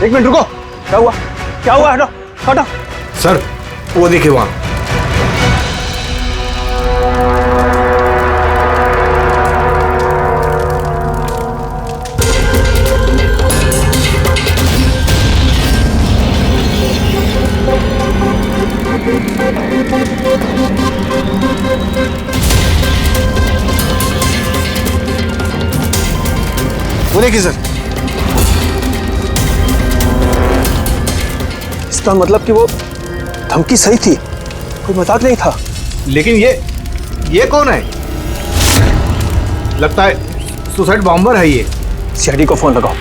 एक मिनट रुको, क्या हुआ? क्या हुआ? हटो हटो। सर वो देखिए वहां। वो देखिए सर। इसका मतलब कि वो धमकी सही थी, कोई मजाक नहीं था। लेकिन ये कौन है? लगता है सुसाइड बॉम्बर है ये। सीआईडी को फोन लगाओ।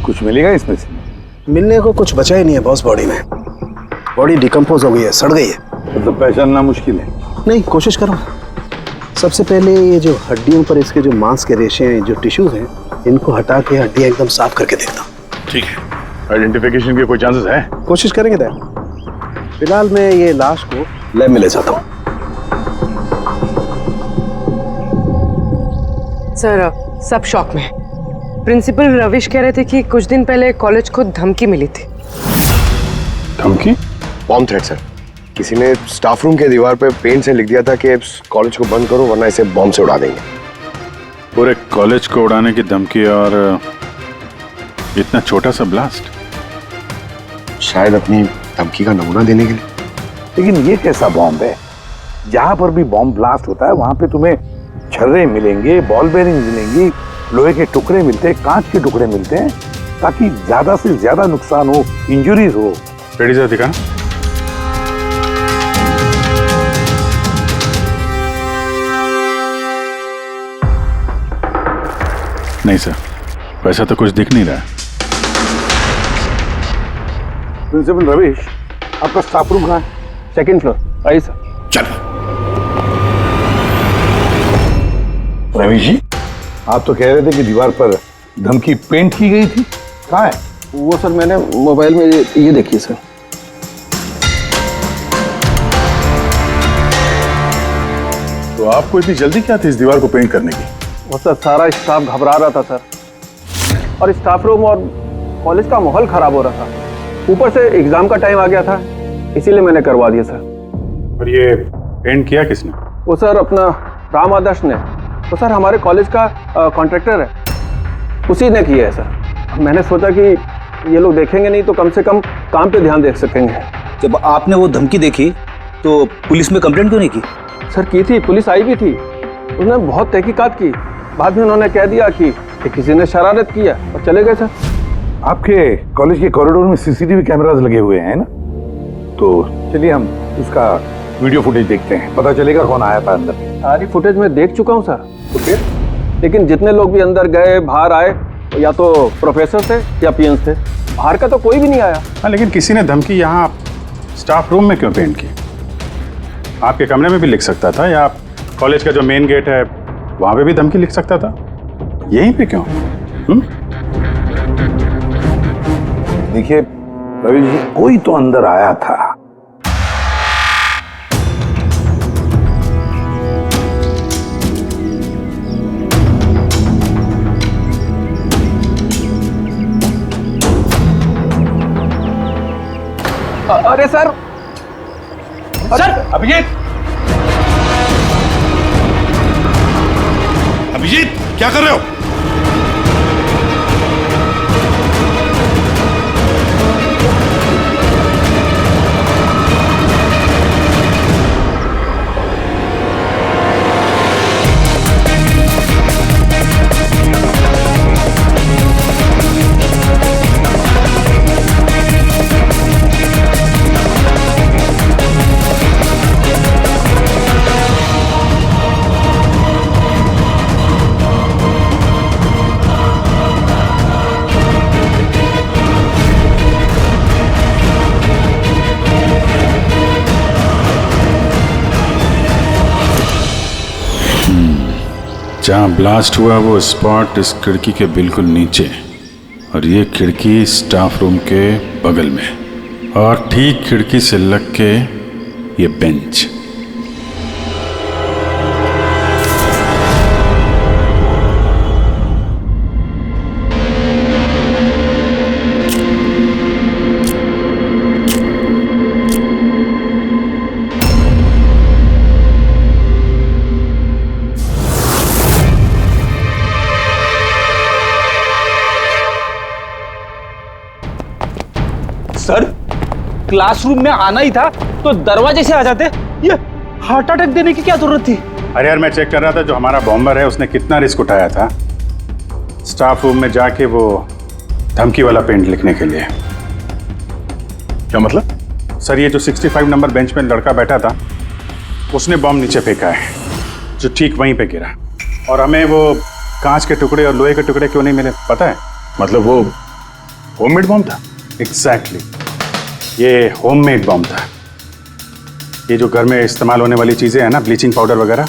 कुछ मिलेगा इसमें से? मिलने को कुछ बचा ही नहीं है बॉस। बॉडी में बॉडी डिकम्पोज हो गई है, सड़ गई है। मतलब पहचानना मुश्किल है। नहीं, कोशिश करो। सबसे पहले ये जो हड्डियों पर इसके जो मांस के रेशे हैं, जो टिश्यूज हैं, इनको हटा के हड्डियां एकदम साफ करके देखता। ठीक है। आइडेंटिफिकेशन के कोई चांसेस है? कोशिश करेंगे दैट। फिलहाल मैं ये लाश को लैब में ले जाता हूँ। सर सब शॉक में। प्रिंसिपल रविश कह रहे थे कि कुछ दिन पहले कॉलेज को धमकी मिली थी। धमकी? Bomb threat sir. किसी ने स्टाफ रूम के दीवार पे पेंट से लिख दिया था कि कॉलेज को बंद करो वरना इसे बॉम्ब से उड़ा देंगे। पूरे कॉलेज को उड़ाने की धमकी और इतना छोटा सा ब्लास्ट? शायद अपनी धमकी का नमूना देने के लिए। लेकिन ये कैसा बॉम्ब है? जहां पर भी बॉम्ब ब्लास्ट होता है वहां पे तुम्हें छर्रे मिलेंगे, बॉल बेरिंग मिलेंगी, लोहे के टुकड़े मिलते हैं, कांच के टुकड़े मिलते हैं, ताकि ज्यादा से ज्यादा नुकसान हो, इंजरीज हो। रेडी सर, दिखाना। नहीं सर, वैसा तो कुछ दिख नहीं रहा। प्रिंसिपल रविश, आपका स्टाफ रूम कहाँ है? Second floor. आइए सर। चलो। रविश जी, आप तो कह रहे थे कि दीवार पर धमकी पेंट की गई थी, कहाँ है? वो सर मैंने मोबाइल में ये देखिए सर। तो आपको इतनी जल्दी क्या थी इस दीवार को पेंट करने की? वो सर सारा स्टाफ घबरा रहा था सर, और स्टाफ रूम और कॉलेज का माहौल खराब हो रहा था। ऊपर से एग्जाम का टाइम आ गया था, इसीलिए मैंने करवा दिया सर। और ये पेंट किया किसने? वो सर अपना राम आदर्श ने। वो सर हमारे कॉलेज का कॉन्ट्रैक्टर है, उसी ने किया है सर। मैंने सोचा कि ये लोग देखेंगे नहीं तो कम से कम काम पे ध्यान दे सकेंगे। जब आपने वो धमकी देखी तो पुलिस में कंप्लेंट क्यों नहीं की? सर की थी, पुलिस आई भी थी, उसने बहुत तहकीकात की। बाद में उन्होंने कह दिया कि किसी ने शरारत किया और चले गए सर। आपके कॉलेज के कॉरिडोर में सीसीटीवी कैमरास लगे हुए हैं ना, तो चलिए हम उसका वीडियो फुटेज देखते हैं, पता चलेगा कौन आया था अंदर। सारी फुटेज में देख चुका हूँ सर। तो फिर लेकिन जितने लोग भी अंदर गए बाहर आए, या तो प्रोफेसर थे या पीएन्स थे, बाहर का तो कोई भी नहीं आया। हाँ, लेकिन किसी ने धमकी यहाँ स्टाफ रूम में क्यों पेंट की? आपके कमरे में भी लिख सकता था, या कॉलेज का जो मेन गेट है वहां पे भी धमकी लिख सकता था। यहीं पे क्यों? देखिए रवि जी, कोई तो अंदर आया था। अरे सर, सर अभिजीत, अभिजीत क्या कर रहे हो? जहाँ ब्लास्ट हुआ वो स्पॉट इस खिड़की के बिल्कुल नीचे, और ये खिड़की स्टाफ रूम के बगल में, और ठीक खिड़की से लग के ये बेंच। सर, क्लासरूम में आना ही था तो दरवाजे से आ जाते। ये हार्ट अटैक देने की क्या जरूरत थी? अरे यार, मैं चेक कर रहा था जो हमारा बॉम्बर है उसने कितना रिस्क उठाया था स्टाफ रूम में जाके वो धमकी वाला पेंट लिखने के लिए। क्या मतलब? सर, ये जो 65 नंबर बेंच पे लड़का बैठा था उसने बॉम्ब नीचे फेंका है, जो ठीक वहीं पे गिरा, और हमें वो कांच के टुकड़े और लोहे के टुकड़े क्यों नहीं मिले पता है? मतलब वो होममेड बॉम्ब था? एग्जैक्टली, ये होममेड बॉम्ब था। ये जो घर में इस्तेमाल होने वाली चीजें हैं ना, ब्लीचिंग पाउडर वगैरह,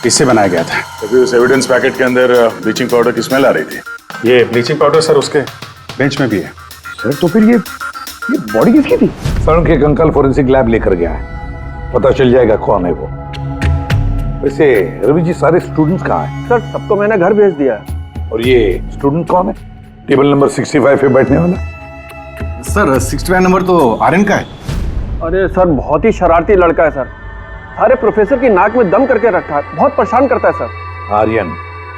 इससे बनाया गया था। तो फिर उस एविडेंस पैकेट के अंदर ब्लीचिंग पाउडर की स्मेल आ रही थी। ये ब्लीचिंग पाउडर सर उसके बेंच में भी है। सर तो फिर ये बॉडी किसकी थी? सर उनके अंकल फोरेंसिक लैब लेकर गया है, पता चल जाएगा कौन है वो। वैसे रवि जी, सारे स्टूडेंट्स कहाँ हैं? सर सबको मैंने घर भेज दिया है। और ये स्टूडेंट कौन है? टेबल नंबर 65 पे बैठने वाला? सर 65 नंबर तो आर्यन का है। अरे सर, बहुत ही शरारती लड़का है सर। सारे प्रोफेसर की नाक में दम करके रखा है, बहुत परेशान करता है सर। आर्यन,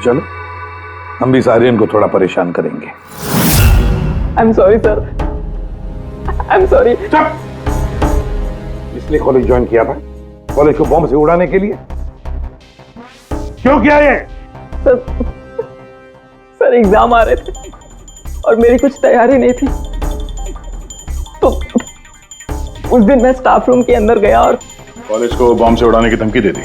चलो हम भी इस आर्यन को थोड़ा परेशान करेंगे। I am sorry sir, I am sorry. इसलिए कॉलेज ज्वाइन किया था? कॉलेज को बॉम्ब से उड़ाने के लिए? क्यों किया ये? सर एग्जाम आ रहे थे और मेरी कुछ तैयारी नहीं थी, तो उस दिन मैं स्टाफ रूम के अंदर गया और कॉलेज को बॉम्ब से उड़ाने की धमकी दे दी।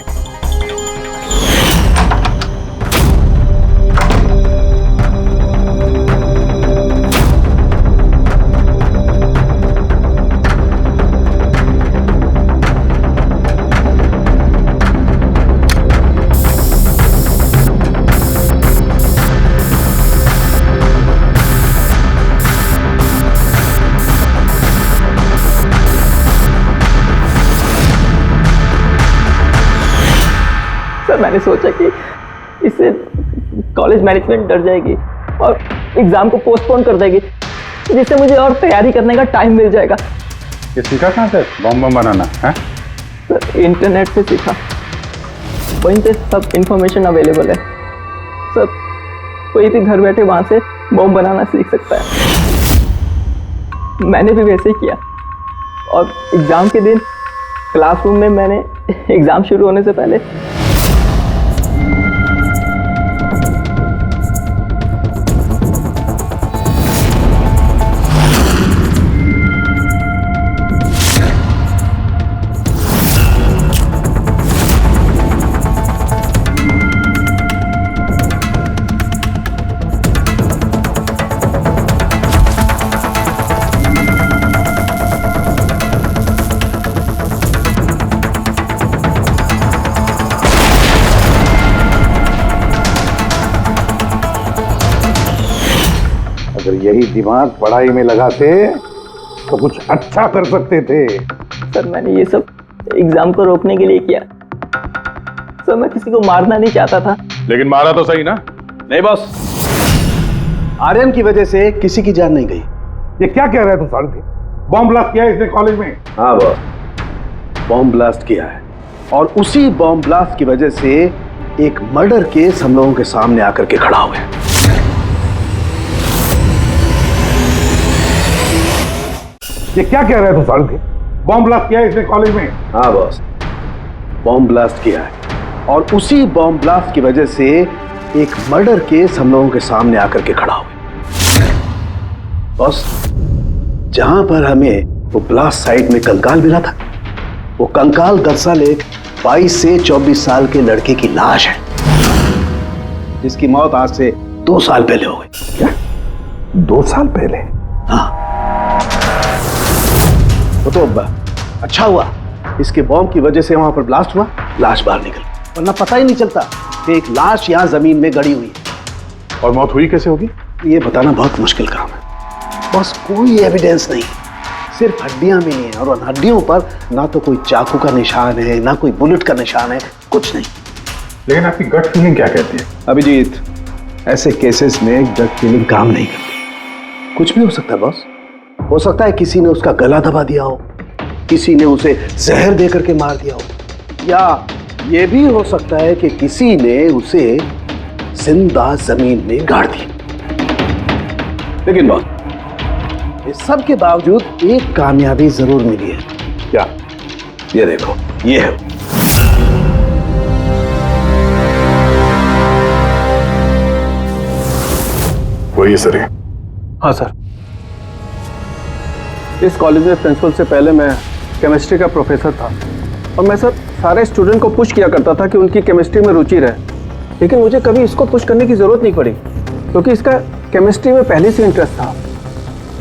मैंने सोचा कि इससे कॉलेज मैनेजमेंट डर जाएगी और एग्जाम को पोस्टपोन कर देगी, जिससे मुझे और तैयारी करने का टाइम मिल जाएगा। ये सीखा कहाँ से बॉम्ब बनाना है? सर इंटरनेट से सीखा, वहीं पे सब इंफॉर्मेशन अवेलेबल है। सर कोई भी घर बैठे वहां से बॉम्ब बनाना सीख सकता है। मैंने भी वैसे ही किया और एग्जाम के दिन क्लासरूम में मैंने एग्जाम शुरू होने से पहले अगर यही दिमाग पढ़ाई में लगाते तो कुछ अच्छा कर सकते थे। सर मैंने ये सब एग्जाम को रोकने के लिए किया। सर मैं किसी को मारना नहीं चाहता था। लेकिन मारा तो सही ना? नहीं बॉस, आर्यन की वजह से किसी की जान नहीं गई। ये क्या कह रहे हैं तुम साढ़े? बॉम्ब ब्लास्ट किया है इसने कॉलेज में? हाँ बॉस, बॉम्ब ब्लास्ट किया है, और उसी बॉम्ब ब्लास्ट की वजह से एक मर्डर केस हम लोगों के सामने आकर के खड़ा हुआ है। ये क्या कह रहे हैं तुम साढ़े? बॉम्ब ब्लास्ट किया है इसने कॉलेज में? हाँ बॉस, बॉम्ब ब्लास्ट किया है, और उसी बॉम्ब ब्लास्ट की वजह से एक मर्डर केस हम लोगों के सामने आकर के खड़ा हुआ है। बॉस, जहां पर हमें वो ब्लास्ट साइट में कंकाल मिला था, वो कंकाल दरअसल एक 22 से 24 साल के लड़के की लाश है, जिसकी मौत आज से 2 साल पहले हो गई। क्या? 2 साल पहले? हाँ। तो अच्छा हुआ इसके बॉम्ब की वजह से वहां पर ब्लास्ट हुआ, लाश बाहर निकल, वरना पता ही नहीं चलता कि एक लाश यहाँ जमीन में गड़ी हुई है। और मौत हुई कैसे होगी? ये बताना बहुत मुश्किल काम है बस। कोई एविडेंस नहीं, सिर्फ हड्डियां मिली हैं और उन हड्डियों पर ना तो कोई चाकू का निशान है ना कोई बुलेट का निशान है, कुछ नहीं। लेकिन आपकी गट फीलिंग क्या कहती है? अभिजीत, ऐसे केसेस में गट फीलिंग काम नहीं करती। कुछ भी हो सकता है बॉस। हो सकता है किसी ने उसका गला दबा दिया हो, किसी ने उसे जहर दे करके मार दिया हो, या ये भी हो सकता है कि किसी ने उसे जिंदा जमीन में गाड़ दिया। लेकिन बॉस, इस सब के बावजूद एक कामयाबी जरूर मिली है। क्या? ये देखो, ये है। वही है सर ये। हाँ सर, इस कॉलेज में प्रिंसिपल से पहले मैं केमिस्ट्री का प्रोफेसर था और मैं सर सारे स्टूडेंट को पुश किया करता था कि उनकी केमिस्ट्री में रुचि रहे, लेकिन मुझे कभी इसको पुश करने की ज़रूरत नहीं पड़ी क्योंकि इसका केमिस्ट्री में पहले से इंटरेस्ट था।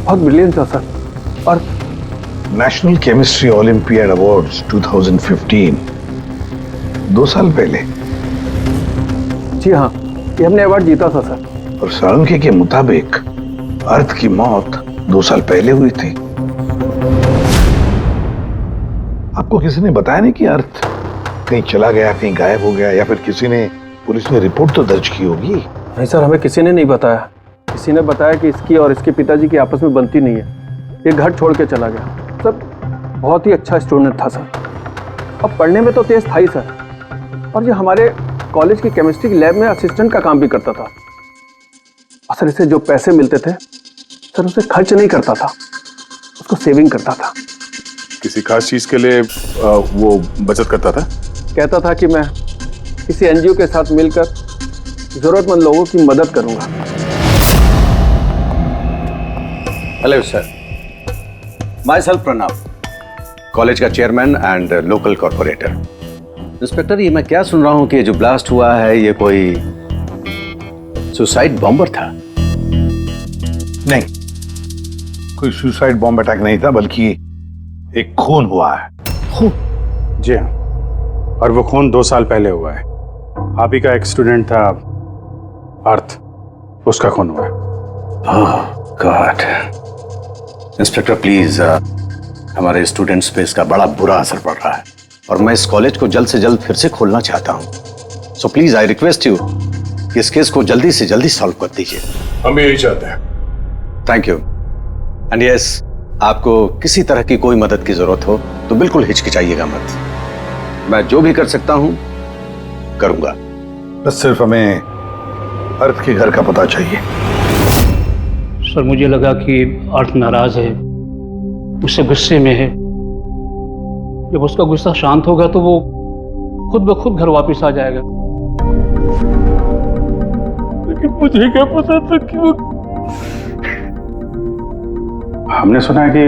बहुत ब्रिलियंट था सर। और नेशनल केमिस्ट्री ओलंपियाड अवार्ड्स 2015, 2 साल पहले। जी हाँ, ये हमने अवार्ड जीता था सर। और साळुंखे के मुताबिक अर्थ की मौत 2 साल पहले हुई थी। आपको किसी ने बताया नहीं कि अर्थ कहीं चला गया, कहीं गायब हो गया, या फिर किसी ने पुलिस में रिपोर्ट तो दर्ज की होगी? नहीं सर, हमें किसी ने नहीं बताया। किसी ने बताया कि इसकी और इसके पिताजी की आपस में बनती नहीं है, ये घर छोड़ के चला गया। सर बहुत ही अच्छा स्टूडेंट था सर, और पढ़ने में तो तेज था ही सर, और ये हमारे कॉलेज की केमिस्ट्री लैब में असिस्टेंट का काम भी करता था। और सर इसे जो पैसे मिलते थे सर उसे खर्च नहीं करता था, उसको सेविंग करता था। किसी खास चीज के लिए वो बचत करता था? कहता था कि मैं किसी एनजीओ के साथ मिलकर जरूरतमंद लोगों की मदद करूंगा। Hello sir, my self Pranav, college का chairman and local corporator. Inspector, ये मैं क्या सुन रहा हूं कि जो ब्लास्ट हुआ है ये कोई सुसाइड बॉम्बर था? नहीं, कोई सुसाइड बॉम्ब अटैक नहीं था, बल्कि एक खून हुआ है। खून? जी हाँ, और वो खून 2 साल पहले हुआ है। आप ही का एक स्टूडेंट था अर्थ, उसका खून हुआ है। ओह गॉड। इंस्पेक्टर प्लीज, हमारे स्टूडेंट्स पे इसका बड़ा बुरा असर पड़ रहा है और मैं इस कॉलेज को जल्द से जल्द फिर से खोलना चाहता हूं। So please I request you कि इस केस को जल्दी से जल्दी सॉल्व कर दीजिए। हम भी यही चाहते हैं। Thank you. एंड यस, आपको किसी तरह की कोई मदद की जरूरत हो तो बिल्कुल हिचकिचाइएगा मत। मैं जो भी कर सकता हूं करूंगा। बस सिर्फ हमें अर्थ के घर का पता चाहिए। सर मुझे लगा कि अर्थ नाराज है, उससे गुस्से में है। जब उसका गुस्सा शांत होगा तो वो खुद ब खुद घर वापस आ जाएगा। लेकिन मुझे क्या पता था कि वो... हमने सुना है कि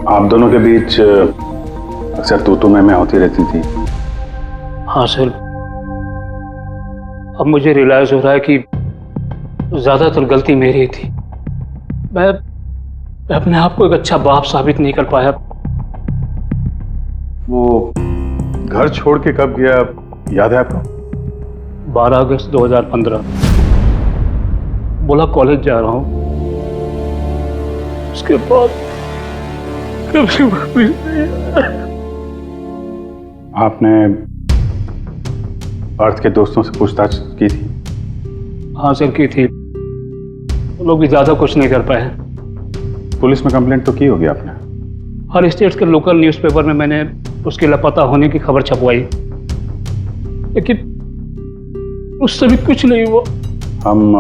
आप दोनों के बीच अक्सर तू मैं होती रहती थी। हाँ सर, अब मुझे रियलाइज हो रहा है कि ज्यादातर गलती मेरी थी। मैं अपने आप को एक अच्छा बाप साबित नहीं कर पाया। वो घर छोड़ के कब गया याद है आपको? 12 अगस्त 2015। बोला कॉलेज जा रहा हूं, उसके बाद कभी वापस नहीं आया। आपने अर्थ के दोस्तों से पूछताछ की थी? हाँ सर, की थी। वो लोग भी ज्यादा कुछ नहीं कर पाए। पुलिस में कंप्लेंट तो की होगी आपने? हर स्टेट के लोकल न्यूज़पेपर में मैंने उसके लापता होने की खबर छपवाई, लेकिन उससे भी कुछ नहीं हुआ। हम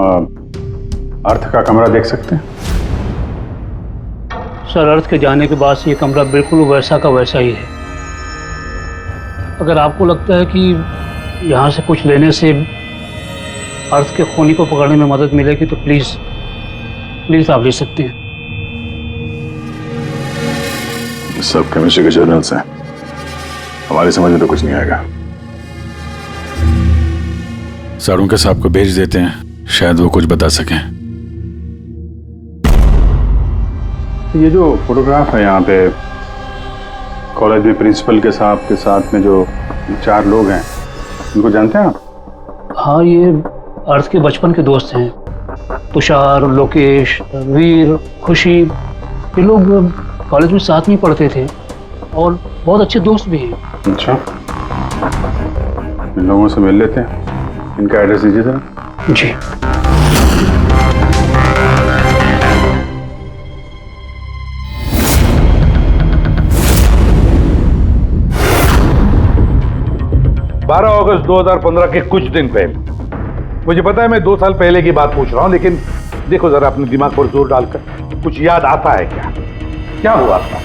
अर्थ का कमरा देख सकते हैं? सर, अर्थ के जाने के बाद से ये कमरा बिल्कुल वैसा का वैसा ही है। अगर आपको लगता है कि यहाँ से कुछ लेने से अर्थ के खूनी को पकड़ने में मदद मिलेगी तो प्लीज आप ले सकते हैं। सब केमिस्ट्री के जर्नल्स हैं, हमारी समझ में तो कुछ नहीं आएगा। साळुंखे साहब को भेज देते हैं, शायद वो कुछ बता सकें। ये जो फोटोग्राफ है यहाँ पे कॉलेज में प्रिंसिपल के साहब के साथ में जो 4 लोग हैं, उनको जानते हैं आप? हाँ, ये अर्थ के बचपन के दोस्त हैं। तुषार, लोकेश, वीर, खुशी, ये लोग कॉलेज में साथ में पढ़ते थे और बहुत अच्छे दोस्त भी हैं। अच्छा, इन लोगों से मिल लेते हैं। इनका एड्रेस दीजिए जरा। जी। अगस्त 2015 के कुछ दिन पहले, मुझे पता है मैं 2 साल पहले की बात पूछ रहा हूं, लेकिन देखो जरा अपने दिमाग पर जोर डालकर, कुछ याद आता है क्या? क्या हुआ था?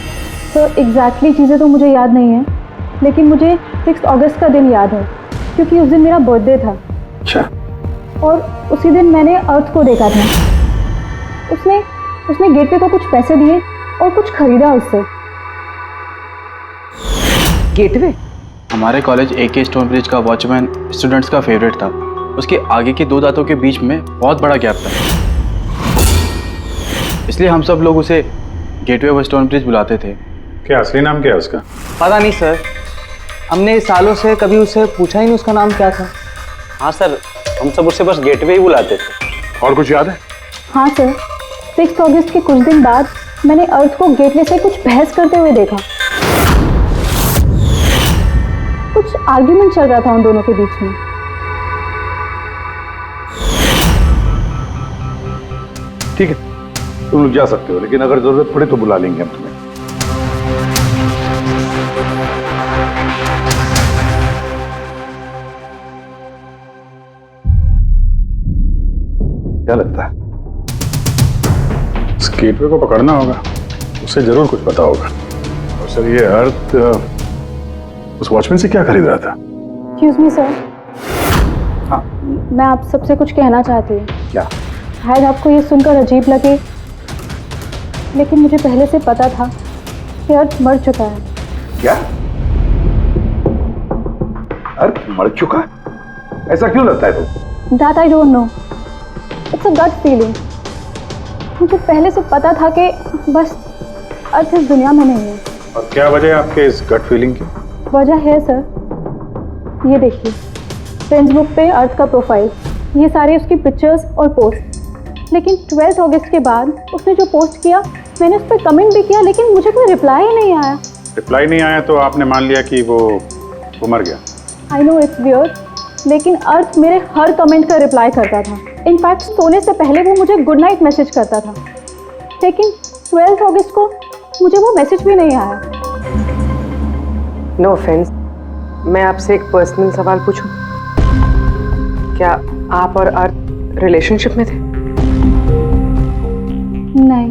तो एग्जैक्टली चीज़ें तो मुझे याद नहीं है, लेकिन मुझे 6 अगस्त का दिन याद है क्योंकि उस दिन मेरा बर्थडे था। अच्छा। और उसी दिन मैंने अर्थ को देखा था। उसने गेटवे को कुछ पैसे दिए और कुछ खरीदा उससे। गेटवे? हमारे कॉलेज AK स्टोन ब्रिज का वॉचमैन स्टूडेंट्स का फेवरेट था। उसके आगे की 2 दांतों के बीच में बहुत बड़ा गैप था, इसलिए हम सब लोग उसे गेटवे ऑफ स्टोन ब्रिज बुलाते थे। क्या असली नाम क्या है उसका? पता नहीं सर, हमने सालों से कभी उससे पूछा ही नहीं उसका नाम क्या था। हाँ सर, हम सब उससे बस गेटवे ही बुलाते थे। और कुछ याद है? हाँ सर, 6 अगस्त के कुछ दिन बाद मैंने अर्थ को गेटवे से कुछ बहस करते हुए देखा। कुछ आर्ग्यूमेंट चल रहा था उन दोनों के बीच में। ठीक है, तुम लोग जा सकते हो, लेकिन अगर जरूरत पड़े तो बुला लेंगे हम तुम्हें। क्या लगता है? इस गेटवे को पकड़ना होगा, उसे जरूर कुछ पता होगा। और सर, ये अर्थ उस वॉचमैन से क्या खरीद रहा था? एक्सक्यूज मी सर, मैं आप सबसे कुछ कहना चाहती हूँ। क्या? शायद आपको ये सुनकर अजीब लगे, लेकिन मुझे पहले से पता था कि अर्थ मर चुका है। क्या? अर्थ मर चुका? ऐसा क्यों लगता है तुम? That I don't know, it's a gut feeling. मुझे पहले से पता था कि बस अर्थ इस दुनिया में नहीं है। और क्या वजह है आपके इस गट फीलिंग की? वजह है सर, ये देखिए, फ्रेंड्स बुक पे अर्थ का प्रोफाइल, ये सारे उसकी पिक्चर्स और पोस्ट। लेकिन 12 अगस्त के बाद उसने जो पोस्ट किया, मैंने उस पर कमेंट भी किया, लेकिन मुझे कोई रिप्लाई ही नहीं आया। रिप्लाई नहीं आया तो आपने मान लिया कि वो मर गया? आई नो इट्स वियर्ड, लेकिन अर्थ मेरे हर कमेंट का रिप्लाई करता था। इनफैक्ट सोने से पहले वो मुझे गुड नाइट मैसेज करता था। लेकिन 12 अगस्त को मुझे वो मैसेज भी नहीं आया। नो ऑफेंस, मैं आपसे एक पर्सनल सवाल पूछूं? क्या आप और अर्थ रिलेशनशिप में थे? नहीं,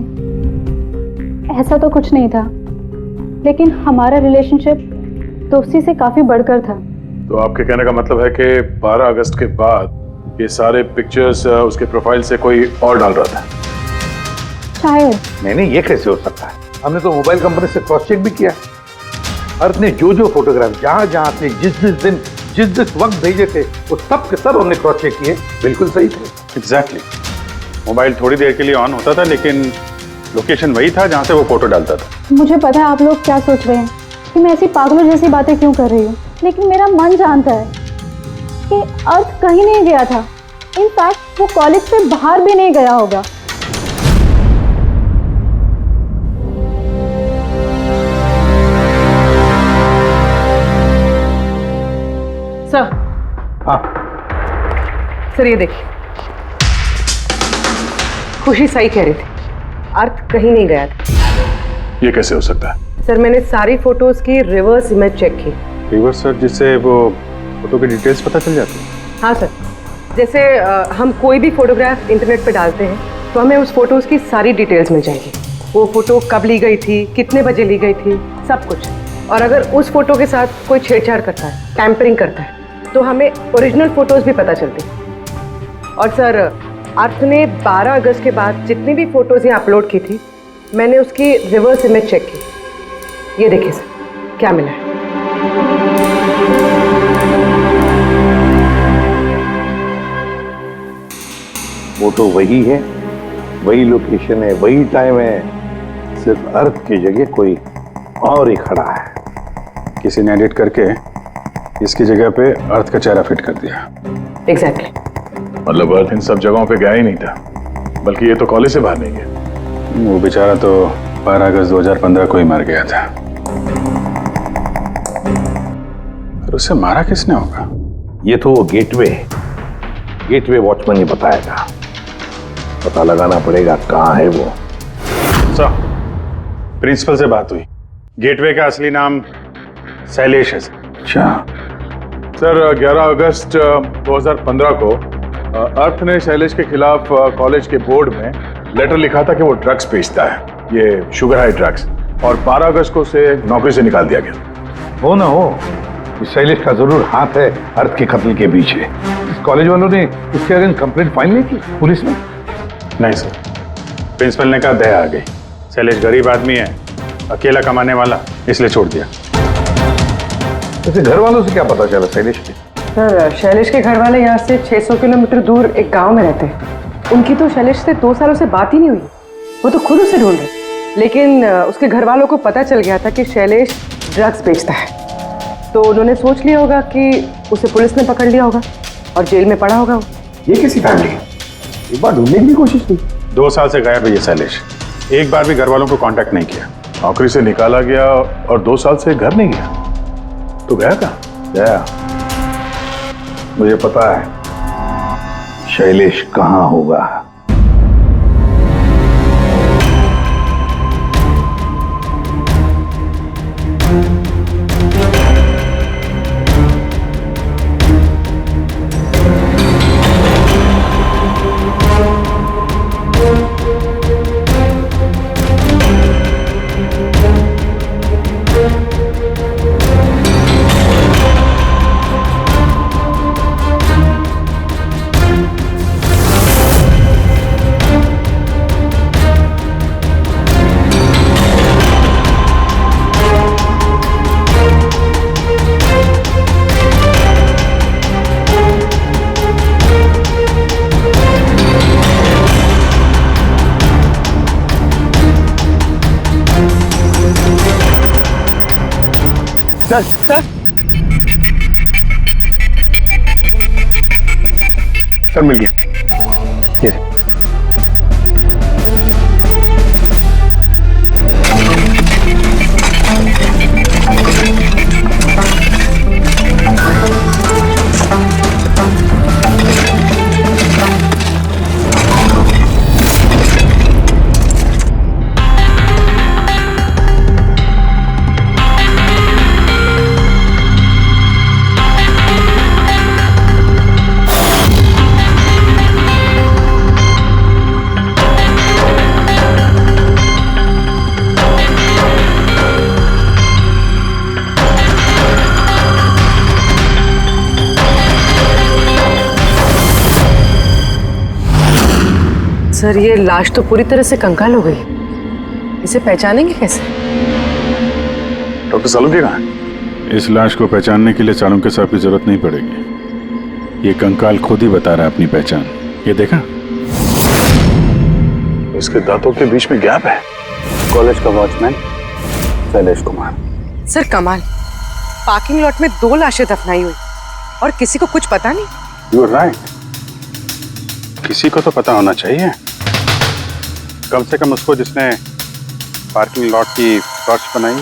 ऐसा तो कुछ नहीं था, लेकिन हमारा रिलेशनशिप दोस्ती से काफी बढ़कर था। तो आपके कहने का मतलब है कि 12 अगस्त के बाद ये सारे पिक्चर्स उसके प्रोफाइल से कोई और डाल रहा था? शायद। नहीं, ये कैसे हो सकता है? हमने तो मोबाइल कंपनी से क्रॉस चेक भी किया। अर्थ ने जो फोटोग्राफ जहां से जिस वक्त भेजे थे, वो सब के सब हमने क्रॉस चेक किए, बिल्कुल सही थे। एग्जैक्टली। मोबाइल थोड़ी देर के लिए ऑन होता था, लेकिन लोकेशन वही था जहां से वो फोटो डालता था। मुझे पता है आप लोग क्या सोच रहे हैं कि मैं ऐसी पागलों जैसी बातें क्यों कर रही हूँ, लेकिन मेरा मन जानता है कि अर्थ कहीं नहीं गया था। इनफैक्ट वो कॉलेज से बाहर भी नहीं गया होगा। सर। हाँ सर, ये देखिए, खुशी सही कह रही थी, अर्थ कहीं नहीं गया था। ये कैसे हो सकता है? सर, मैंने सारी फोटोज की रिवर्स इमेज चेक की। रिवर्स सर, जिससे वो फोटो की डिटेल्स पता चल जाती है? हाँ सर, जैसे हम कोई भी फोटोग्राफ इंटरनेट पे डालते हैं तो हमें उस फोटोज की सारी डिटेल्स मिल जाएगी। वो फोटो कब ली गई थी, कितने बजे ली गई थी, सब कुछ। और अगर उस फोटो के साथ कोई छेड़छाड़ करता है, टैम्परिंग करता है, तो हमें ओरिजिनल फोटोज भी पता चलती हैं। और सर, अर्थ ने 12 अगस्त के बाद जितनी भी फोटोज यहाँ अपलोड की थी, मैंने उसकी रिवर्स इमेज चेक की। ये देखिए सर, क्या मिला है। फोटो वही है, वही लोकेशन है, वही टाइम है, सिर्फ अर्थ की जगह कोई और ही खड़ा है। किसी ने एडिट करके इसकी जगह पे अर्थ का चेहरा फिट कर दिया। एग्जैक्टली। मतलब अर्थ इन सब जगहों पे गया ही नहीं था, बल्कि ये तो कॉलेज से बाहर नहीं गया। वो बेचारा तो 12 अगस्त 2015 को ही मर गया था। और उसे मारा किसने होगा? ये तो गेटवे वॉचमैन ही बताएगा। पता लगाना पड़ेगा कहाँ है वो। सर, प्रिंसिपल से बात हुई। गेटवे का असली नाम शैलेश है। अच्छा सर, 11 अगस्त 2015 को अर्थ ने शैलेश के खिलाफ कॉलेज के बोर्ड में लेटर लिखा था कि वो ड्रग्स बेचता है, ये शुगर हाई ड्रग्स, और 12 अगस्त को उसे नौकरी से निकाल दिया गया। हो ना हो, इस शैलेश का जरूर हाथ है अर्थ के कत्ल के पीछे। इस कॉलेज वालों ने उसके अगेंस्ट कंप्लेंट फाइल नहीं की पुलिस में? नहीं सर, प्रिंसिपल ने कहा दया आ गई, शैलेश गरीब आदमी है, अकेला कमाने वाला, इसलिए छोड़ दिया। वैसे घर वालों से क्या पता चला शैलेश के? सर, शैलेश के घर वाले यहाँ से 600 किलोमीटर दूर एक गांव में रहते हैं। उनकी तो शैलेश से 2 सालों से बात ही नहीं हुई। वो तो खुद उसे ढूंढ रहे, लेकिन उसके घर वालों को पता चल गया था कि शैलेश ड्रग्स बेचता है, तो उन्होंने सोच लिया होगा कि उसे पुलिस ने पकड़ लिया होगा और जेल में पड़ा होगा। ये कैसी फैमिली? एक बार ढूंढने की भी कोशिश की। 2 साल से गायब है ये शैलेश, एक बार भी घर वालों को कांटेक्ट नहीं किया। नौकरी से निकाला गया और 2 साल से घर नहीं गया, तो गया कहाँ? गया, मुझे पता है शैलेश कहाँ होगा। सर मिल गया। ये सर, ये लाश तो पूरी तरह से कंकाल हो गई। इसे पहचानेंगे कैसे? डॉक्टर सालुंके कहाँ है? इस लाश को पहचानने के लिए चाणक्य साहब की जरूरत नहीं पड़ेगी। ये कंकाल खुद ही बता रहा है अपनी पहचान। ये देखा, इसके दांतों के बीच में गैप है। कॉलेज का वॉचमैन शैलेश कुमार। सर कमाल, पार्किंग लॉट में 2 लाशें दफनाई हुई और किसी को कुछ पता नहीं। यू आर राइट, किसी को तो पता होना चाहिए, कम से कम उसको जिसने पार्किंग लॉट की फर्श बनाई।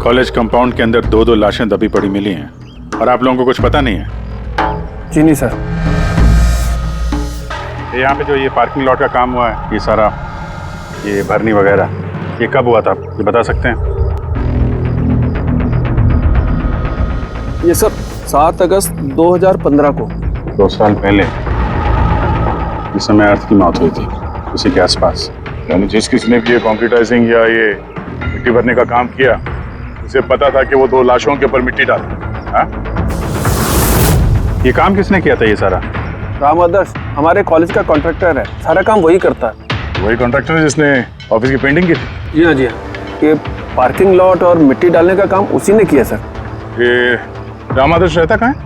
कॉलेज कंपाउंड के अंदर 2-2 लाशें दबी पड़ी मिली हैं और आप लोगों को कुछ पता नहीं है? जी नहीं सर। यहाँ पे जो ये पार्किंग लॉट का काम हुआ है, ये सारा ये भरनी वगैरह, ये कब हुआ था, ये बता सकते हैं? ये सब 7 अगस्त 2015 को। 2 साल पहले, इस समय अर्थ की मौत हुई थी, उसी के आसपास। यानी जिस किसी भी ये कंक्रीटाइजिंग या ये मिट्टी भरने का काम किया, उसे पता था कि वो 2 लाशों के ऊपर मिट्टी डाले। हाँ? ये काम किसने किया था ये सारा? राम आदर्श हमारे कॉलेज का कॉन्ट्रैक्टर है, सारा काम वही करता है। वही कॉन्ट्रैक्टर है जिसने ऑफिस की पेंटिंग की थी? जी हाँ जी हाँ, ये पार्किंग लॉट और मिट्टी डालने का काम उसी ने किया सर। ये राम आदर्श रहता कहाँ है?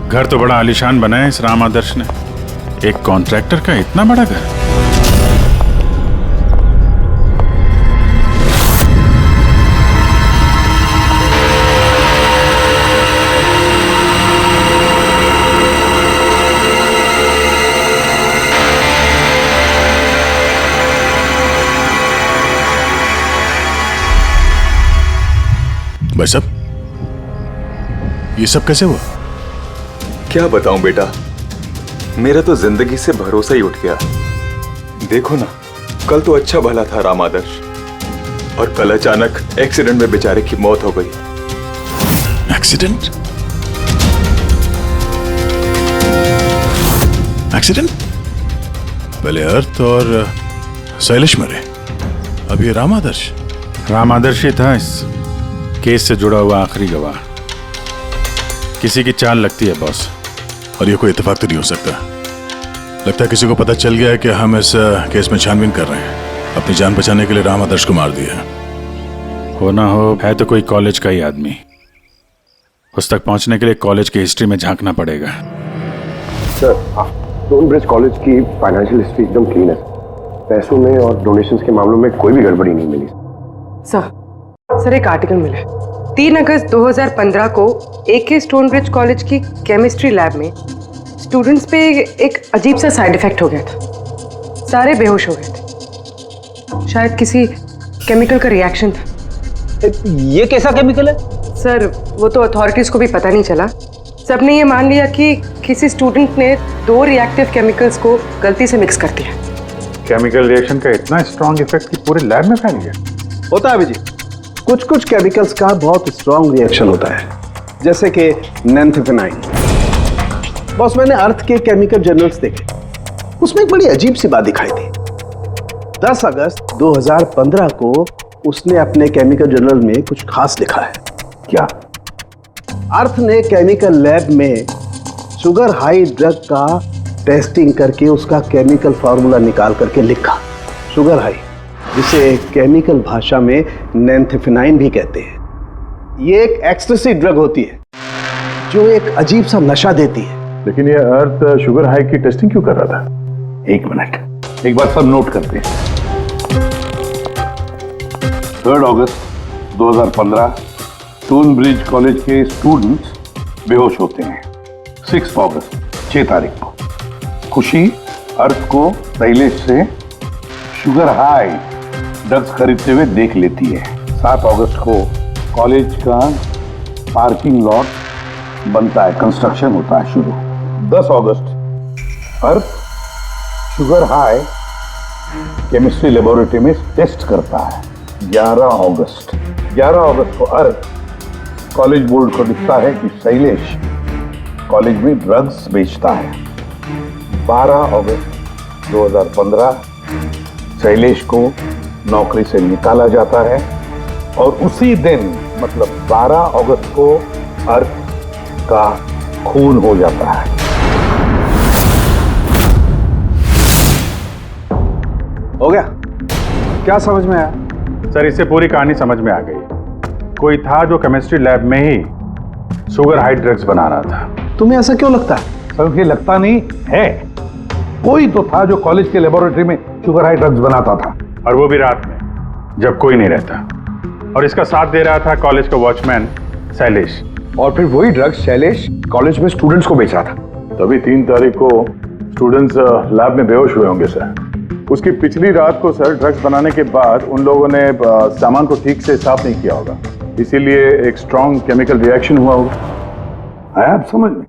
घर तो बड़ा आलीशान बनाया इस राम आदर्श ने, एक कॉन्ट्रैक्टर का इतना बड़ा घर। ये सब कैसे हुआ? क्या बताऊं बेटा, मेरा तो जिंदगी से भरोसा ही उठ गया। देखो ना, कल तो अच्छा भला था राम आदर्श, और कल अचानक एक्सीडेंट में बेचारे की मौत हो गई। एक्सीडेंट? एक्सीडेंट? पहले अर्थ और शैलेश मरे, अब ये राम आदर्श। राम आदर्श ही था इस केस से जुड़ा हुआ आखिरी गवाह। किसी की चाल लगती है बॉस, और ये कोई इत्तेफाक तो नहीं हो सकता। लगता है किसी को पता चल गया है कि हम इस केस में छानबीन कर रहे हैं। अपनी जान बचाने के लिए राम आदर्श को मार दिया। हो ना हो, है तो कोई कॉलेज का ही आदमी। उस तक पहुंचने के लिए कॉलेज की हिस्ट्री में झांकना पड़ेगा। सर, स्टोनब्रिज कॉलेज की फाइनेंशियल हिस्ट्री एकदम क्लीन है। पैसों में और डोनेशंस के मामलों में कोई भी गड़बड़ी नहीं मिली। सर एक आर्टिकल मिला है। 3 अगस्त 2015 को AK स्टोनब्रिज कॉलेज की केमिस्ट्री लैब में स्टूडेंट्स पे एक अजीब सा साइड इफेक्ट हो गया था। सारे बेहोश हो गए थे। शायद किसी केमिकल का रिएक्शन था। ये कैसा केमिकल है? सर वो तो अथॉरिटीज को भी पता नहीं चला। सबने ये मान लिया कि किसी स्टूडेंट ने 2 रिएक्टिव केमिकल्स को गलती से मिक्स कर दिया। केमिकल रिएक्शन का इतना स्ट्रॉन्ग इफेक्ट कि पूरे लैब में फैल गया। होता है अभिजीत, कुछ केमिकल्स का बहुत स्ट्रॉन्ग रिएक्शन होता है, जैसे कि नैंथेफेनाइन। बॉस, मैंने अर्थ के केमिकल जर्नल्स देखे, उसमें एक बड़ी अजीब सी बात दिखाई थी। 10 अगस्त 2015 को उसने अपने केमिकल जर्नल में कुछ खास लिखा है। क्या? अर्थ ने केमिकल लैब में शुगर हाई ड्रग का टेस्टिंग करके उसका केमिकल फार्मूला निकाल करके लिखा। शुगर हाई, जिसे केमिकल भाषा में नैंथेफेनाइन भी कहते हैं। ये एक एक्सटेसी ड्रग होती है जो एक अजीब सा नशा देती है। लेकिन ये अर्थ शुगर हाई की टेस्टिंग क्यों कर रहा था? 1 मिनट, एक बार सब नोट करते हैं। 3 अगस्त 2015 स्टोनब्रिज कॉलेज के स्टूडेंट्स बेहोश होते हैं। 6 अगस्त 6 तारीख को खुशी अर्थ को शैलेश से शुगर हाई ड्रग्स खरीदते हुए देख लेती है। 7 अगस्त को कॉलेज का पार्किंग लॉट बनता है, कंस्ट्रक्शन होता है शुरू। 10 अगस्त अर्थ शुगर हाई केमिस्ट्री लेबोरेटरी में टेस्ट करता है। 11 अगस्त को अर्थ कॉलेज बोर्ड को लिखता है कि शैलेश कॉलेज में ड्रग्स बेचता है। 12 अगस्त 2015 शैलेश को नौकरी से निकाला जाता है, और उसी दिन मतलब 12 अगस्त को अर्थ का खून हो जाता है। हो गया? क्या समझ में आया? सर, इससे पूरी कहानी समझ में आ गई। कोई था जो केमिस्ट्री लैब में ही शुगर हाई ड्रग्स बना रहा था। तुम्हें ऐसा क्यों लगता है? सर, ये लगता नहीं है, कोई तो था जो कॉलेज के लेबोरेटरी में शुगर हाई ड्रग्स बनाता था, और वो भी रात में जब कोई नहीं रहता। और इसका साथ दे रहा था कॉलेज का वॉचमैन शैलेश। और फिर वही ड्रग्स शैलेश कॉलेज में स्टूडेंट्स को बेच रहा था। तभी 3 तारीख को स्टूडेंट्स लैब में बेहोश हुए होंगे सर। उसकी पिछली रात को सर ड्रग्स बनाने के बाद उन लोगों ने सामान को ठीक से साफ नहीं किया होगा, इसीलिए एक स्ट्रॉन्ग केमिकल रिएक्शन हुआ होगा। आया आप समझ में?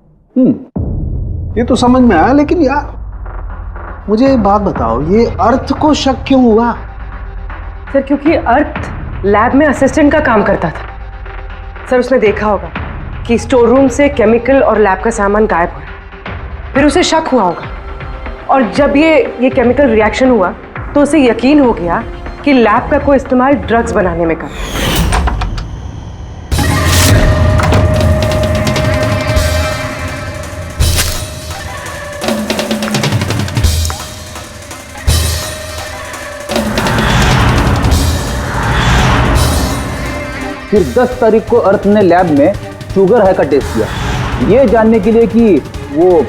ये तो समझ में आया, लेकिन यार मुझे एक बात बताओ, ये अर्थ को शक क्यों हुआ? सर क्योंकि अर्थ लैब में असिस्टेंट का काम करता था। सर उसने देखा होगा कि स्टोर रूम से केमिकल और लैब का सामान गायब हो रहा, फिर उसे शक हुआ होगा, और जब ये केमिकल रिएक्शन हुआ तो उसे यकीन हो गया कि लैब का कोई इस्तेमाल ड्रग्स बनाने में कर। फिर 10 तारीख को अर्थ ने लैब में शुगर हाई का टेस्ट किया, ये जानने के लिए कि वो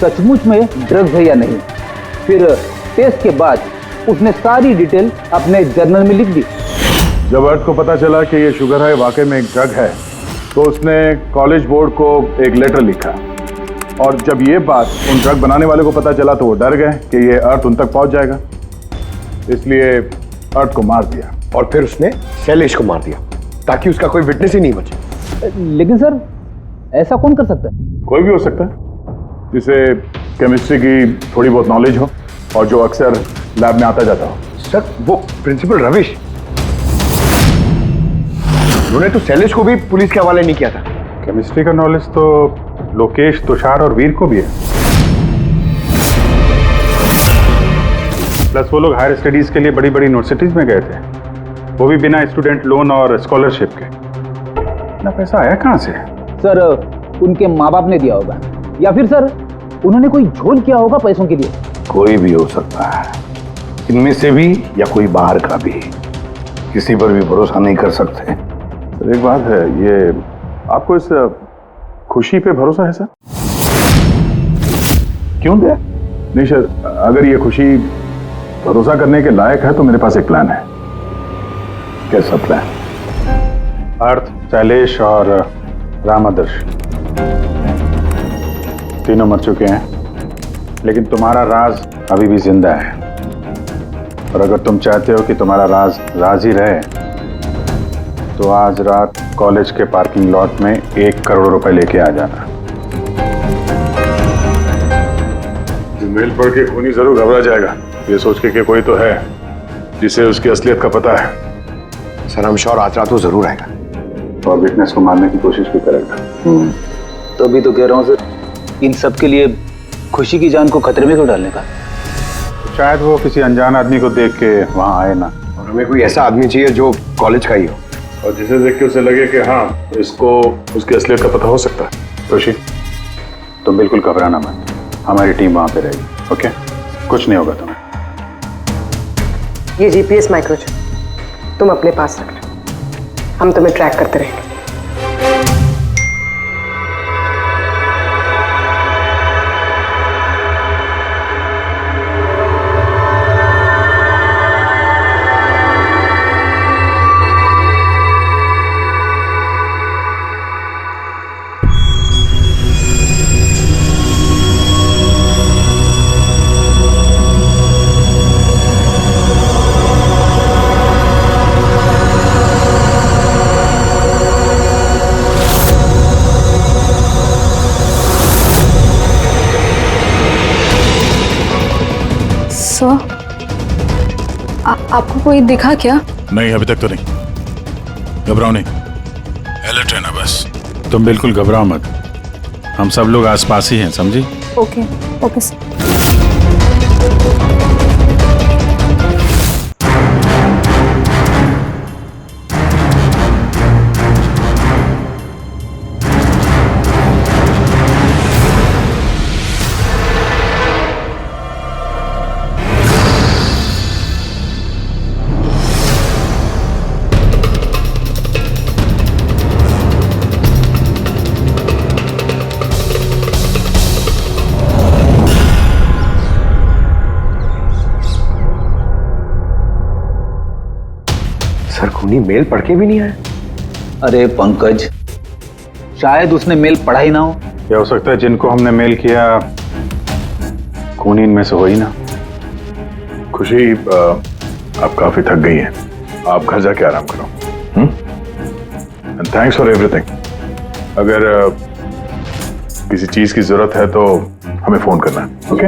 सचमुच में ड्रग्स है या नहीं। फिर टेस्ट के बाद उसने सारी डिटेल अपने जर्नल में लिख दी। जब अर्थ को पता चला कि ये शुगर हाई वाकई में एक ड्रग है, तो उसने कॉलेज बोर्ड को एक लेटर लिखा, और जब ये बात उन ड्रग बनाने वाले को पता चला तो वो डर गए कि ये अर्थ उन तक पहुंच जाएगा, इसलिए अर्थ को मार दिया। और फिर उसने शैलेश को मार दिया ताकि उसका कोई विटनेस ही नहीं बचे। लेकिन सर ऐसा कौन कर सकता है? कोई भी हो सकता है जिसे केमिस्ट्री की थोड़ी बहुत नॉलेज हो और जो अक्सर लैब में आता जाता हो। सर वो प्रिंसिपल रविश, उन्होंने तो शैलेश को भी पुलिस के हवाले नहीं किया था। केमिस्ट्री का नॉलेज तो लोकेश, तुषार और वीर को भी है। प्लस वो लोग हायर स्टडीज के लिए बड़ी बड़ी यूनिवर्सिटीज में गए थे, वो भी बिना स्टूडेंट लोन और स्कॉलरशिप के। इतना पैसा आया कहाँ से? सर उनके माँ बाप ने दिया होगा, या फिर सर उन्होंने कोई झोल किया होगा पैसों के लिए। कोई भी हो सकता है, इनमें से भी या कोई बाहर का भी। किसी पर भी भरोसा नहीं कर सकते। सर एक बात है, ये आपको इस खुशी पे भरोसा है सर? क्यों दे? नहीं सर, अगर ये खुशी भरोसा करने के लायक है तो मेरे पास एक प्लान है। कैसा प्लान? अर्थ, शैलेश और राम आदर्श तीनों मर चुके हैं, लेकिन तुम्हारा राज अभी भी जिंदा है। और अगर तुम चाहते हो कि तुम्हारा राज राज ही रहे, तो आज रात कॉलेज के पार्किंग लॉट में 1 करोड़ रुपए लेके आ जाना। मेल पढ़ के खूनी जरूर घबरा जाएगा, ये सोच के कि कोई तो है जिसे उसकी असलियत का पता है। सर हम श्योर आज रात वो जरूर आएगा और विटनेस को मारने की कोशिश भी करेगा। तो अभी तो कह रहा हूँ सर, इन सब के लिए खुशी की जान को खतरे में क्यों डालने का? शायद वो किसी अनजान आदमी को देख के वहां आए ना। और हमें कोई ऐसा आदमी चाहिए जो कॉलेज का ही हो और जिसे देख के उसे लगे कि हाँ, इसको उसकी असलियत का पता हो सकता है। खुशी, तुम बिल्कुल घबराना मत, हमारी टीम वहां पे रहेगी। ओके, कुछ नहीं होगा तुम्हें। ये जीपीएस माइक्रोचिप तुम अपने पास रखना, हम तुम्हें ट्रैक करते रहेंगे। आपको कोई दिखा क्या? नहीं, अभी तक तो नहीं। घबराओ नहीं, अलर्ट रहना बस। तुम बिल्कुल घबराओ मत, हम सब लोग आसपास ही हैं, समझी? Okay okay sir. सर खूनी मेल पढ़ के भी नहीं आया। अरे पंकज, शायद उसने मेल पढ़ा ही ना हो। क्या हो सकता है जिनको हमने मेल किया खूनी इनमें से हो ही ना। खुशी, आप काफी थक गई हैं, आप घर जाके आराम करो। And thanks for everything. अगर किसी चीज की जरूरत है तो हमें फोन करना है। ओके?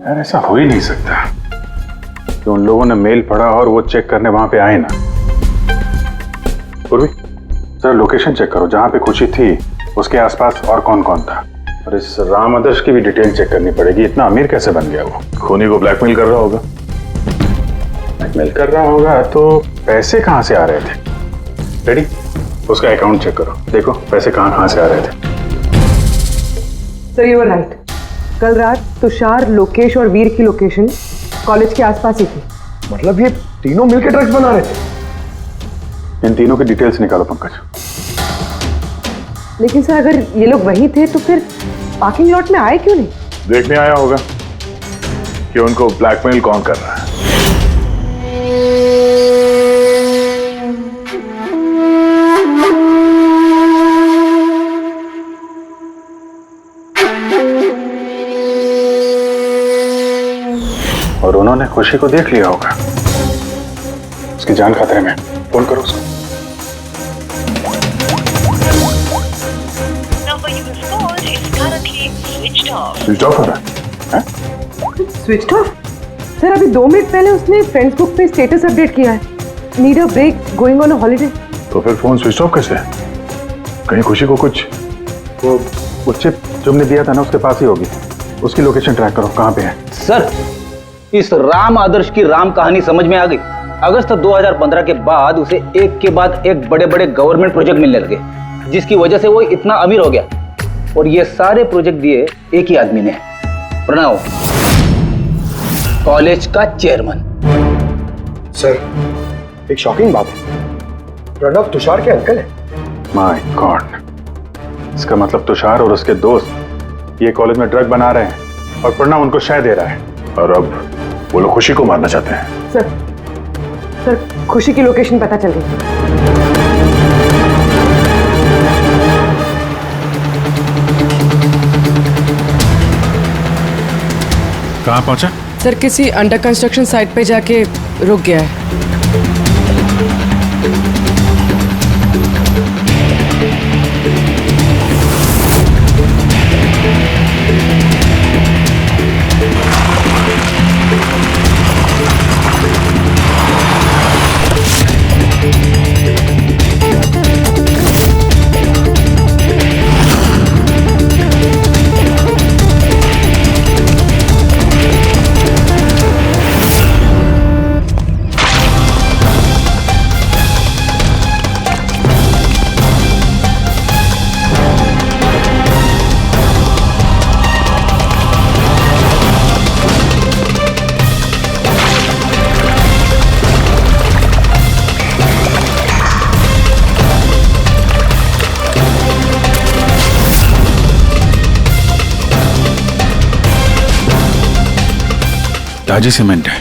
यार ऐसा हो ही नहीं सकता कि उन लोगों ने मेल पढ़ा और वो चेक करने वहां पे आए ना। पूर्वी, सर लोकेशन चेक करो, जहां पे खुशी थी उसके आसपास और कौन कौन था। और इस राम आदर्श की भी डिटेल चेक करनी पड़ेगी। इतना अमीर कैसे बन गया वो? खूनी को ब्लैकमेल कर रहा होगा। ब्लैकमेल कर रहा होगा तो पैसे कहां से आ रहे थे? रेडी, उसका अकाउंट चेक करो, देखो पैसे कहां से आ रहे थे। सर यू आर राइट, कल रात तुषार, लोकेश और वीर की लोकेशन कॉलेज के आसपास ही थी। मतलब ये तीनों मिलकर ड्रग्स बना रहे थे? इन तीनों की डिटेल्स निकालो पंकज। लेकिन सर अगर ये लोग वही थे तो फिर पार्किंग लॉट में आए क्यों नहीं? देखने आया होगा कि उनको ब्लैकमेल कौन कर रहा है। और उन्होंने खुशी को देख लिया होगा। उसकी जान खतरे में, फोन करो उसको। स्विच ऑफ हो रहा है? Switch off? सर अभी 2 मिनट पहले उसने फ्रेंड्स ग्रुप पे स्टेटस अपडेट किया है, need a break, going on a holiday. तो फिर फोन स्विच ऑफ कैसे? कहीं खुशी को कुछ? वो चिप जो हमने दिया था ना उसके पास ही होगी, उसकी लोकेशन ट्रैक करो, कहाँ पे है? सर, इस राम आदर्श की राम कहानी समझ में आ गई। अगस्त 2015 के बाद उसे एक के बाद एक बड़े बड़े गवर्नमेंट प्रोजेक्ट मिलने लगे, जिसकी वजह से वो इतना अमीर हो गया। और ये सारे प्रोजेक्ट दिए एक ही आदमी ने, प्रणव, कॉलेज का चेयरमैन। सर एक शॉकिंग बात है, प्रणव तुषार के अंकल है। माय गॉड, इसका मतलब तुषार और उसके दोस्त ये कॉलेज में ड्रग बना रहे हैं और प्रणव उनको शय दे रहा है, और अब वो लोग खुशी को मारना चाहते हैं। सर खुशी की लोकेशन पता चल गई। कहाँ पहुंचा? सर किसी अंडर कंस्ट्रक्शन साइट पे जाके रुक गया है। ताजी सीमेंट है।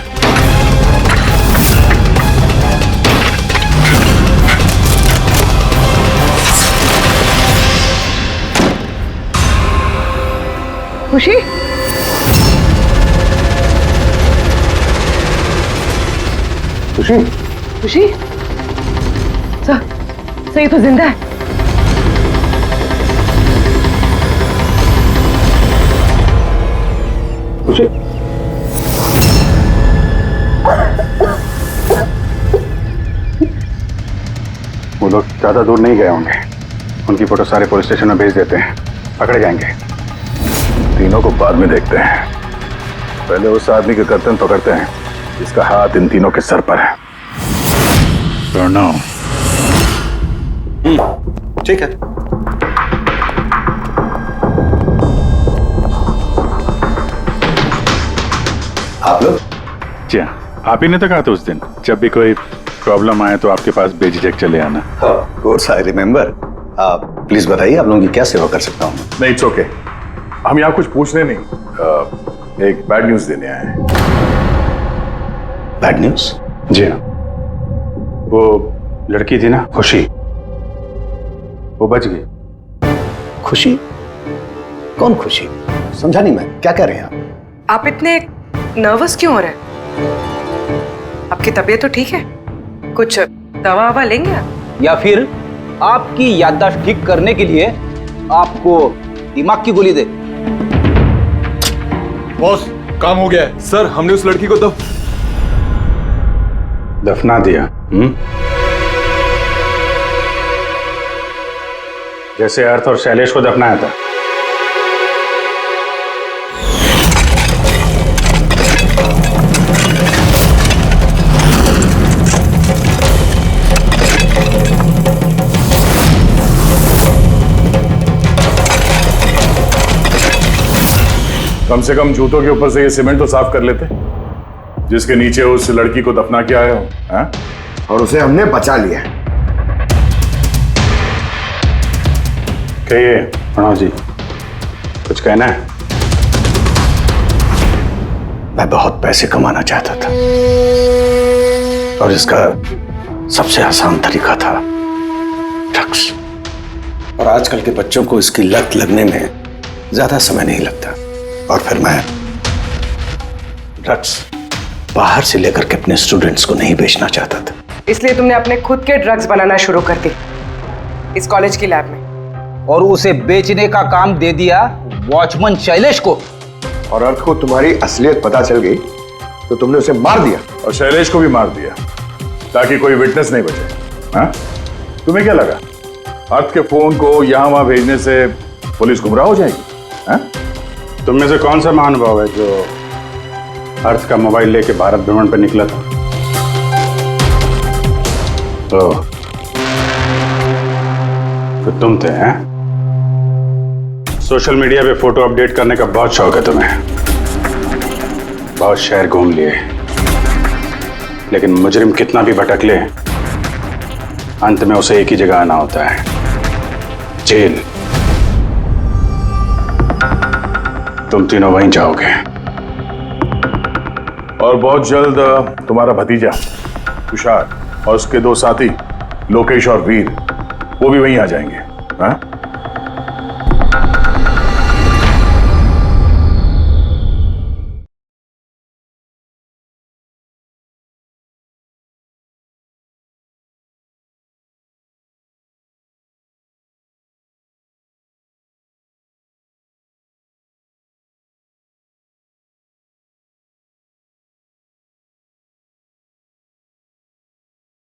खुशी? खुशी? खुशी? सर ये तो जिंदा है। खुशी? वो लोग ज्यादा दूर नहीं गए होंगे, उनकी फोटो सारे पुलिस स्टेशन में भेज देते हैं, पकड़े जाएंगे। तीनों को बाद में देखते हैं, पहले उस आदमी के गर्दन पकड़ते हैं जिसका हाथ इन तीनों के सर पर है। प्रणव। ठीक है। आप लोग? जी हाँ, आप ही ने तो कहा था उस दिन, जब भी कोई प्रॉब्लम आए तो आपके पास बेझिझक चले आना। Of course I remember. आप प्लीज बताइए, आप लोगों की क्या सेवा कर सकता हूँ? नहीं, इट्स ओके। हम यहाँ कुछ पूछने नहीं, एक बैड न्यूज देने आए हैं। Bad news? जी हाँ, वो लड़की थी ना खुशी, वो बच गई। खुशी? कौन खुशी? समझा नहीं मैं, क्या कह रहे हैं आप इतने नर्वस क्यों हो रहे हैं? आपकी तबीयत तो ठीक है? कुछ दवा ववा लेंगे आप? या फिर आपकी याददाश्त ठीक करने के लिए आपको दिमाग की गोली दे? बॉस, काम हो गया है। सर, हमने उस लड़की को दफना दिया। जैसे अर्थ और शैलेश को दफनाया था। कम से कम जूतों के ऊपर से ये सीमेंट तो साफ कर लेते, जिसके नीचे उस लड़की को दफना किया है हो, और उसे हमने बचा लिया। कहिए प्रणव जी, कुछ कहना है? मैं बहुत पैसे कमाना चाहता था और इसका सबसे आसान तरीका था ड्रग्स। और आजकल के बच्चों को इसकी लत लगने में ज्यादा समय नहीं लगता। और फिर मैं ड्रग्स बाहर से लेकर के अपने स्टूडेंट्स को नहीं बेचना चाहता था। इसलिए तुमने अपने खुद के ड्रग्स बनाना शुरू कर दी इस कॉलेज की लैब में। और उसे बेचने का काम दे दिया वॉचमैन शैलेश को। और अर्थ को तुम्हारी असलियत पता चल गई तो तुमने उसे मार दिया। और शैलेश को भी मार दिया ताकि कोई विटनेस नहीं बचे। हाँ? तुम्हें क्या लगा अर्थ के फोन को यहां वहां भेजने से पुलिस गुमराह हो जाएगी? हाँ? तुम में से कौन सा महानुभाव है जो अर्थ का मोबाइल लेके भारत भ्रमण पर निकला था? तो तुम थे, हैं? सोशल मीडिया पे फोटो अपडेट करने का बहुत शौक है तुम्हें। बहुत शहर घूम लिए, लेकिन मुजरिम कितना भी भटक ले अंत में उसे एक ही जगह आना होता है, जेल। तुम तीनों वहीं जाओगे। और बहुत जल्द तुम्हारा भतीजा तुषार और उसके दो साथी लोकेश और वीर वो भी वहीं आ जाएंगे। हाँ?